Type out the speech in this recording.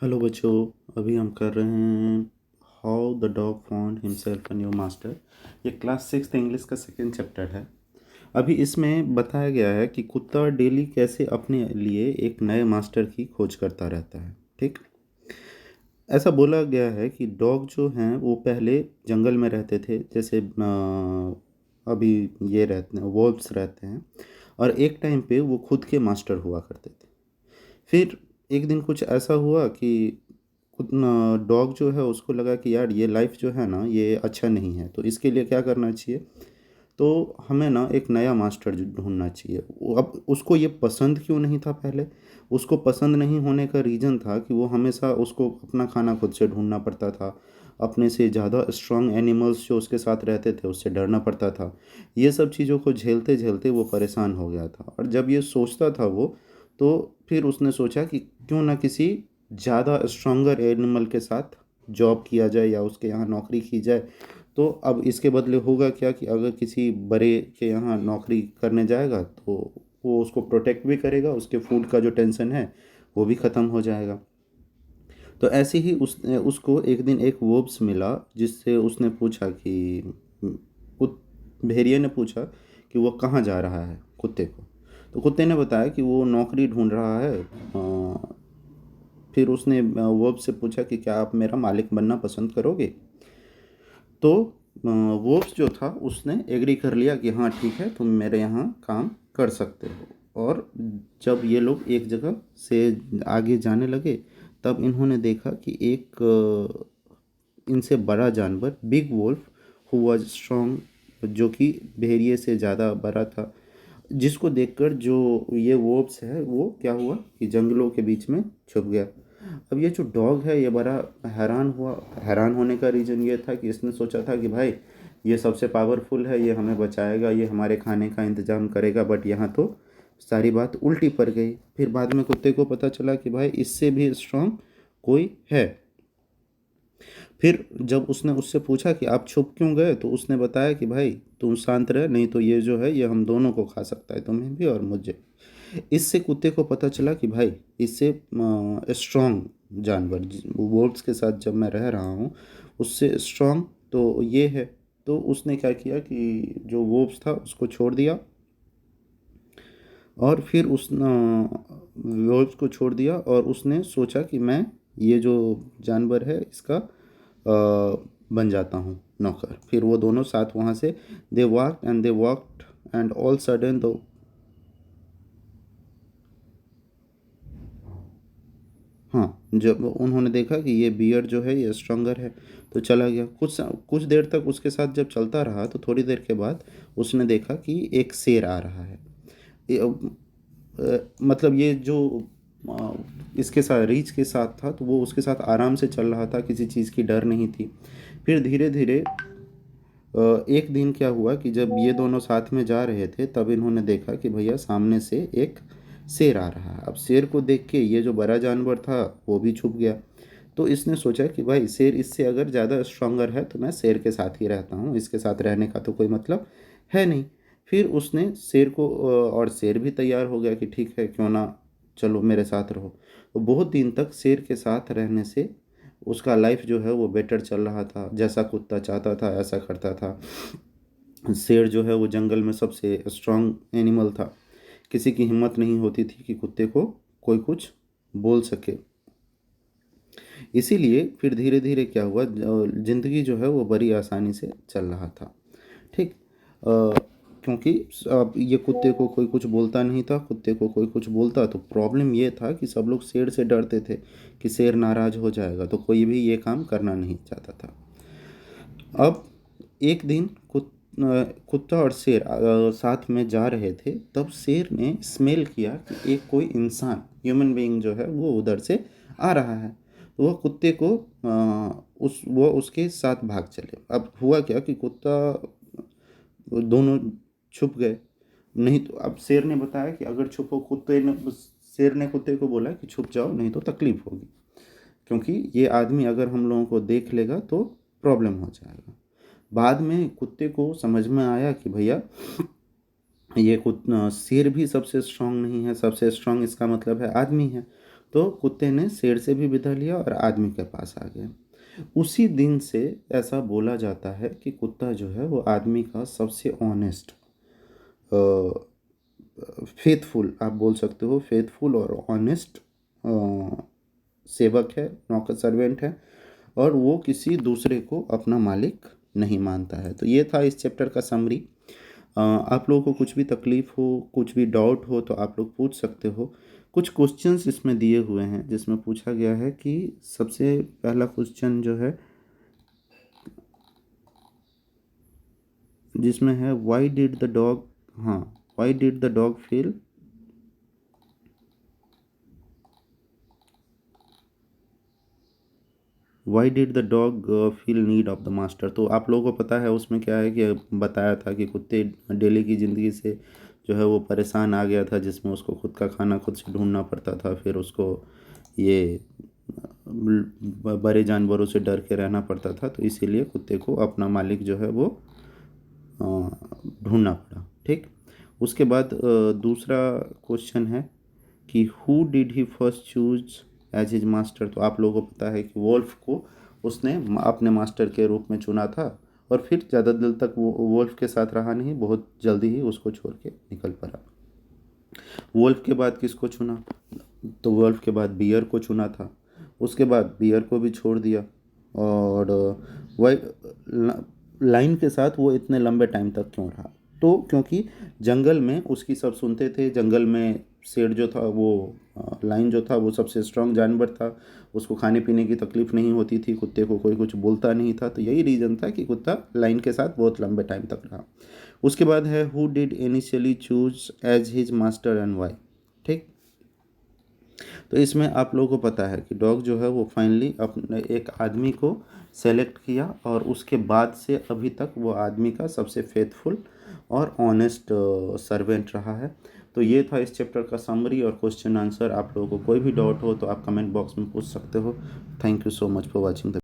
Hello बच्चों। अभी हम कर रहे हैं how the dog found himself a new master. ये क्लास 6 इंग्लिश का सेकेंड चैप्टर है। अभी इसमें बताया गया है कि कुत्ता डेली कैसे अपने लिए एक नए मास्टर की खोज करता रहता है। ठीक, ऐसा बोला गया है कि डॉग जो हैं वो पहले जंगल में रहते थे, जैसे अभी ये रहते हैं, वॉल्व्स रहते हैं, और एक टाइम पे वो खुद के मास्टर हुआ करते थे। फिर एक दिन कुछ ऐसा हुआ कि डॉग जो है उसको लगा कि यार ये लाइफ जो है ना ये अच्छा नहीं है, तो इसके लिए क्या करना चाहिए। तो हमें ना एक नया मास्टर ढूंढना चाहिए। अब उसको ये पसंद क्यों नहीं था पहले, उसको पसंद नहीं होने का रीज़न था कि वो हमेशा उसको अपना खाना खुद से ढूंढना पड़ता था। अपने से ज़्यादा स्ट्रांग एनिमल्स जो उसके साथ रहते थे उससे डरना पड़ता था। ये सब चीज़ों को झेलते झेलते वो परेशान हो गया था, और जब ये सोचता था वो, तो फिर उसने सोचा कि क्यों ना किसी ज़्यादा स्ट्रॉन्गर एनिमल के साथ जॉब किया जाए या उसके यहाँ नौकरी की जाए। तो अब इसके बदले होगा क्या कि अगर किसी बड़े के यहाँ नौकरी करने जाएगा तो वो उसको प्रोटेक्ट भी करेगा, उसके फूड का जो टेंशन है वो भी ख़त्म हो जाएगा। तो ऐसे ही उसको एक दिन एक वोब्स मिला, जिससे उसने पूछा कि कुत भेड़िए ने पूछा कि वो कहाँ जा रहा है कुत्ते को। तो कुत्ते ने बताया कि वो नौकरी ढूंढ रहा है। फिर उसने वर्ब से पूछा कि क्या आप मेरा मालिक बनना पसंद करोगे। तो वर्ब्स जो था उसने एग्री कर लिया कि हाँ ठीक है, तुम मेरे यहाँ काम कर सकते हो। और जब ये लोग एक जगह से आगे जाने लगे, तब इन्होंने देखा कि एक इनसे बड़ा जानवर, big wolf, who was strong, जो कि भेड़िए से ज़्यादा बड़ा था, जिसको देखकर जो ये वोब्स है वो क्या हुआ कि जंगलों के बीच में छुप गया। अब ये जो डॉग है ये बड़ा हैरान हुआ। हैरान होने का रीज़न ये था कि इसने सोचा था कि भाई ये सबसे पावरफुल है, ये हमें बचाएगा, ये हमारे खाने का इंतज़ाम करेगा, बट यहाँ तो सारी बात उल्टी पड़ गई। फिर बाद में कुत्ते को पता चला कि भाई इससे भी स्ट्रांग कोई है। फिर जब उसने उससे पूछा कि आप छुप क्यों गए, तो उसने बताया कि भाई तुम शांत रहे, नहीं तो ये जो है ये हम दोनों को खा सकता है, तुम्हें भी और मुझे। इससे कुत्ते को पता चला कि भाई इससे स्ट्रॉन्ग जानवर वोल्व्स के साथ जब मैं रह रहा हूँ उससे स्ट्रॉन्ग तो ये है। तो उसने क्या किया कि जो वोल्व्स था उसको छोड़ दिया, और फिर उस वोल्व्स को छोड़ दिया, और उसने सोचा कि मैं ये जो जानवर है इसका बन जाता हूँ नौकर। फिर वो दोनों साथ वहाँ से they walked and all sudden the हाँ, जब उन्होंने देखा कि ये बियर जो है ये स्ट्रॉन्गर है, तो चला गया। कुछ देर तक उसके साथ जब चलता रहा, तो थोड़ी देर के बाद उसने देखा कि एक शेर आ रहा है। ये मतलब ये जो अ, इसके साथ रीछ के साथ था, तो वो उसके साथ आराम से चल रहा था, किसी चीज़ की डर नहीं थी। फिर धीरे धीरे एक दिन क्या हुआ कि जब ये दोनों साथ में जा रहे थे, तब इन्होंने देखा कि भैया सामने से एक शेर आ रहा है। अब शेर को देख के ये जो बड़ा जानवर था वो भी छुप गया। तो इसने सोचा कि भाई शेर इससे अगर ज़्यादा स्ट्रांगर है तो मैं शेर के साथ ही रहता हूँ, इसके साथ रहने का तो कोई मतलब है नहीं। फिर उसने शेर को और शेर भी तैयार हो गया कि ठीक है, क्यों ना, चलो मेरे साथ रहो। तो बहुत दिन तक शेर के साथ रहने से उसका लाइफ जो है वो बेटर चल रहा था, जैसा कुत्ता चाहता था ऐसा करता था। शेर जो है वो जंगल में सबसे स्ट्रांग एनिमल था, किसी की हिम्मत नहीं होती थी कि कुत्ते को कोई कुछ बोल सके। इसीलिए फिर धीरे धीरे क्या हुआ, ज़िंदगी जो है वो बड़ी आसानी से चल रहा था। ठीक, क्योंकि अब ये कुत्ते को कोई कुछ बोलता नहीं था, कुत्ते को कोई कुछ बोलता तो प्रॉब्लम ये था कि सब लोग शेर से डरते थे कि शेर नाराज़ हो जाएगा, तो कोई भी ये काम करना नहीं चाहता था। अब एक दिन कुत्ता और शेर साथ में जा रहे थे, तब शेर ने स्मेल किया कि एक कोई इंसान, ह्यूमन बीइंग जो है वो उधर से आ रहा है। तो वह कुत्ते को वो उसके साथ भाग चले। अब हुआ क्या कि कुत्ता, दोनों छुप गए। नहीं तो अब शेर ने बताया कि अगर छुपो, शेर ने कुत्ते को बोला कि छुप जाओ, नहीं तो तकलीफ होगी, क्योंकि ये आदमी अगर हम लोगों को देख लेगा तो प्रॉब्लम हो जाएगा। बाद में कुत्ते को समझ में आया कि भैया ये शेर भी सबसे स्ट्रांग नहीं है, सबसे स्ट्रांग इसका मतलब है आदमी है। तो कुत्ते ने शेर से भी विदा लिया और आदमी के पास आ गया। उसी दिन से ऐसा बोला जाता है कि कुत्ता जो है वो आदमी का सबसे ऑनेस्ट, फेथफुल, आप बोल सकते हो फेथफुल और ऑनेस्ट सेवक है, नौकर सर्वेंट है, और वो किसी दूसरे को अपना मालिक नहीं मानता है। तो ये था इस चैप्टर का समरी। आप लोगों को कुछ भी तकलीफ़ हो, कुछ भी डाउट हो तो आप लोग पूछ सकते हो। कुछ क्वेश्चंस इसमें दिए हुए हैं जिसमें पूछा गया है कि सबसे पहला क्वेश्चन जो है जिसमें है व्हाई डिड द डॉग, हाँ, why did the dog feel, why did the dog feel need of the master. तो आप लोगों को पता है उसमें क्या है कि बताया था कि कुत्ते डेली की ज़िंदगी से जो है वो परेशान आ गया था, जिसमें उसको खुद का खाना खुद से ढूंढना पड़ता था, फिर उसको ये बड़े जानवरों से डर के रहना पड़ता था, तो इसीलिए कुत्ते को अपना मालिक जो है वो ढूंढना पड़ा। ठीक, उसके बाद दूसरा क्वेश्चन है कि who did he first choose as his master. तो आप लोगों को पता है कि वोल्फ को उसने अपने मास्टर के रूप में चुना था, और फिर ज़्यादा दिन तक वो वोल्फ के साथ रहा नहीं, बहुत जल्दी ही उसको छोड़ के निकल पड़ा। वोल्फ के बाद किसको चुना, तो वोल्फ के बाद बियर को चुना था, उसके बाद बियर को भी छोड़ दिया, और वही लाइन के साथ वो इतने लंबे टाइम तक क्यों रहा, तो क्योंकि जंगल में उसकी सब सुनते थे। जंगल में शेर जो था वो, लाइन जो था वो सबसे स्ट्रांग जानवर था, उसको खाने पीने की तकलीफ़ नहीं होती थी, कुत्ते को कोई कुछ बोलता नहीं था, तो यही रीज़न था कि कुत्ता लाइन के साथ बहुत लंबे टाइम तक रहा। उसके बाद है who did initially choose as his master and why. ठीक, तो इसमें आप लोगों को पता है कि डॉग जो है वो फाइनली अपने एक आदमी को सेलेक्ट किया, और उसके बाद से अभी तक वो आदमी का सबसे फेथफुल और ऑनेस्ट सर्वेंट रहा है। तो ये था इस चैप्टर का समरी और क्वेश्चन आंसर। आप लोगों को कोई भी डाउट हो तो आप कमेंट बॉक्स में पूछ सकते हो। Thank you so much for watching the